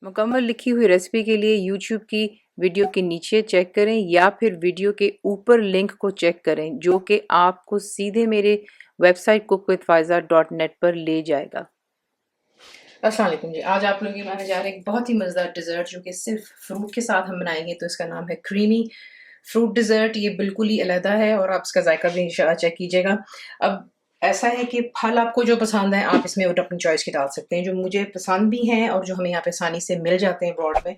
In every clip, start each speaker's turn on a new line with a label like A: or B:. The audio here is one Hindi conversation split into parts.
A: मुकम्मल लिखी हुई रेसिपी के लिए यूट्यूब की वीडियो के नीचे चेक करें या फिर वीडियो के ऊपर लिंक को चेक करें जो कि आपको सीधे मेरे वेबसाइट cookWithFaiza.net पर ले जाएगा। अस्सलाम वालेकुम जी, आज आप लोग बनाने जा रहे हैं एक बहुत ही मज़ेदार डिज़र्ट जो कि सिर्फ फ्रूट के साथ हम बनाएंगे। तो इसका नाम है क्रीमी फ्रूट डिज़र्ट। ये बिल्कुल ही अलग है और आप इसका जायका भी इंशाल्लाह चेक कीजिएगा। अब ऐसा है कि फल आपको जो पसंद है आप इसमें अपनी चॉइस के डाल सकते हैं। जो मुझे पसंद भी हैं और जो हमें यहाँ पे आसानी से मिल जाते हैं ब्रॉड में,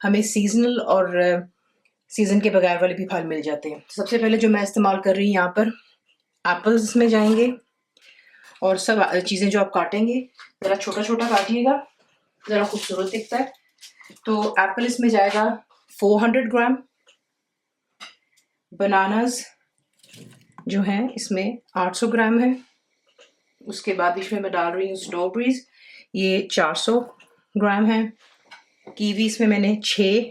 A: हमें सीजनल और सीज़न के बगैर वाले भी फल मिल जाते हैं। सबसे पहले जो मैं इस्तेमाल कर रही हूँ यहाँ पर एप्पल्स में जाएंगे और सब चीज़ें जो आप काटेंगे ज़रा छोटा छोटा काटिएगा, ज़रा खूबसूरत दिखता है। तो एप्पल इसमें जाएगा 400 ग्राम। बनानास जो हैं इसमें 800 ग्राम है। उसके बाद इसमें मैं डाल रही हूँ स्ट्रॉबेरीज, ये 400 ग्राम है। कीवी इसमें मैंने 6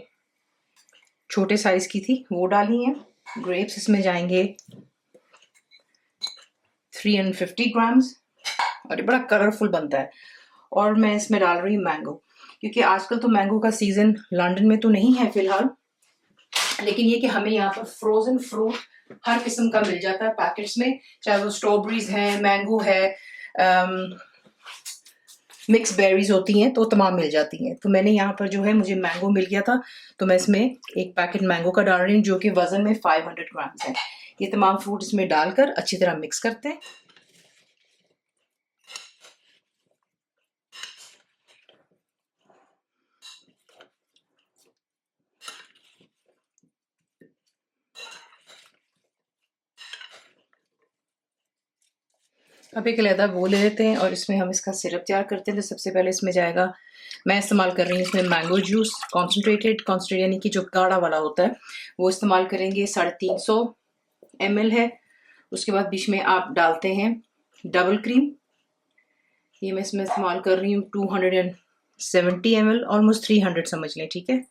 A: छोटे साइज की थी वो डाली हैं। ग्रेप्स इसमें जाएंगे 350 ग्राम्स और ये बड़ा कलरफुल बनता है। और मैं इसमें डाल रही हूँ मैंगो, क्योंकि आजकल तो मैंगो का सीज़न लंदन में तो नहीं है फ़िलहाल, लेकिन ये कि हमें यहाँ पर फ्रोज़न फ्रूट हर किस्म का मिल जाता है पैकेट्स में, चाहे वो स्ट्रॉबेरीज है, मैंगो है, मिक्स बेरीज होती हैं तो तमाम मिल जाती हैं। तो मैंने यहाँ पर जो है मुझे मैंगो मिल गया था तो मैं इसमें एक पैकेट मैंगो का डाल रही हूँ जो कि वज़न में 500 ग्राम है। ये तमाम फ्रूट इसमें डालकर अच्छी तरह मिक्स करते हैं। अब एक अलहदा वो ले लेते हैं और इसमें हम इसका सिरप तैयार करते हैं। तो सबसे पहले इसमें जाएगा, मैं इस्तेमाल कर रही हूँ इसमें मैंगो जूस कॉन्सनट्रेटेड यानी कि जो गाढ़ा वाला होता है वो इस्तेमाल करेंगे। 350 ml है। उसके बाद बीच में आप डालते हैं डबल क्रीम, ये मैं इसमें इस्तेमाल कर रही हूँ 270 ml, ऑलमोस्ट 300 समझ लें, ठीक है।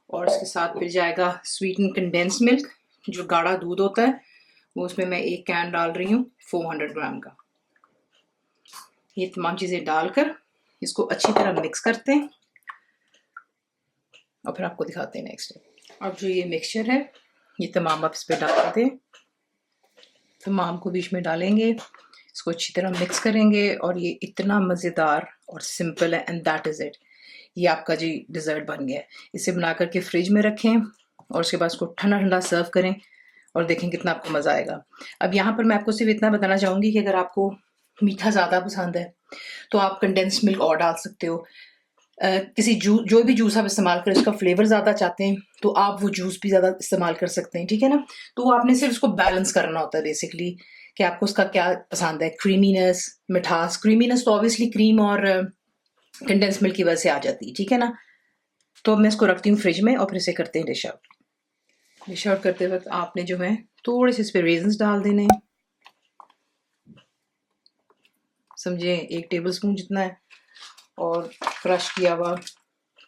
A: और इसके साथ फिर जाएगा स्वीटन कंडेंस मिल्क, जो गाढ़ा दूध होता है वो उसमें मैं एक कैन डाल रही हूँ 400 ग्राम का। ये तमाम चीज़ें डालकर इसको अच्छी तरह मिक्स करते हैं और फिर आपको दिखाते हैं नेक्स्ट। अब जो ये मिक्सचर है ये तमाम आप इस पर डाल दें, तमाम को बीच में डालेंगे, इसको अच्छी तरह मिक्स करेंगे और ये इतना मज़ेदार और सिंपल है। एंड दैट इज़ इट, ये आपका जी डिज़र्ट बन गया है। इसे बना करके फ्रिज में रखें और उसके बाद इसको ठंडा ठंडा सर्व करें और देखें कितना आपको मज़ा आएगा। अब यहाँ पर मैं आपको सिर्फ इतना बताना चाहूँगी कि अगर आपको मीठा ज़्यादा पसंद है तो आप कंडेंस्ड मिल्क और डाल सकते हो। किसी जो भी जूस आप इस्तेमाल करें उसका फ्लेवर ज़्यादा चाहते हैं तो आप वो जूस भी ज़्यादा इस्तेमाल कर सकते हैं, ठीक है ना। तो आपने सिर्फ उसको बैलेंस करना होता है बेसिकली कि आपको उसका क्या पसंद है, क्रीमीनेस, मिठास। क्रीमीनेस तो ऑब्वियसली क्रीम और कंडेंस मिल्क की वजह से आ जाती है, ठीक है ना। तो अब मैं इसको रखती हूँ फ्रिज में और फिर इसे करते हैं डिश आउट। डिश आउट करते वक्त आपने जो है थोड़े से इस पर रेजन्स डाल देने, समझे 1 टेबल स्पून जितना है, और क्रश किया हुआ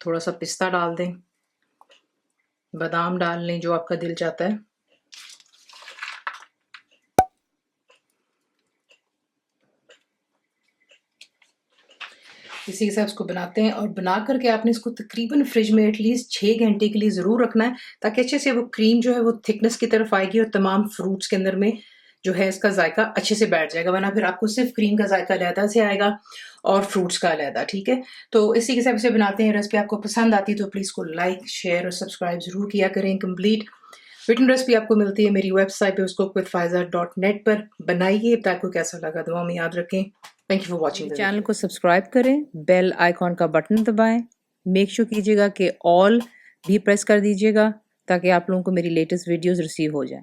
A: थोड़ा सा पिस्ता डाल दें, बादाम डाल लें जो आपका दिल चाहता है। इसी के साथ इसको बनाते हैं और बना करके आपने इसको तकरीबन फ्रिज में एटलीस्ट 6 घंटे के लिए ज़रूर रखना है ताकि अच्छे से वो क्रीम जो है वो थिकनेस की तरफ आएगी और तमाम फ्रूट्स के अंदर में जो है इसका जायका अच्छे से बैठ जाएगा। वरना फिर आपको सिर्फ क्रीम का जायका अलहदा से आएगा और फ्रूट्स का अलहदा, ठीक है। तो इसी के साथ इसे बनाते हैं। रेसिपी आपको पसंद आती है तो प्लीज़ को लाइक, शेयर और सब्सक्राइब ज़रूर किया करें। कंप्लीट रिटन रेसिपी आपको मिलती है मेरी वेबसाइट पे, उसको cookWithFaiza.net पर बनाइए। आपको कैसा लगा दुआ में याद रखें। Thank you for watching. Channel को सब्सक्राइब करें, बेल आइकॉन का बटन दबाएं, मेक श्योर कीजिएगा कि ऑल भी प्रेस कर दीजिएगा ताकि आप लोगों को मेरी लेटेस्ट वीडियोस रिसीव हो जाएं।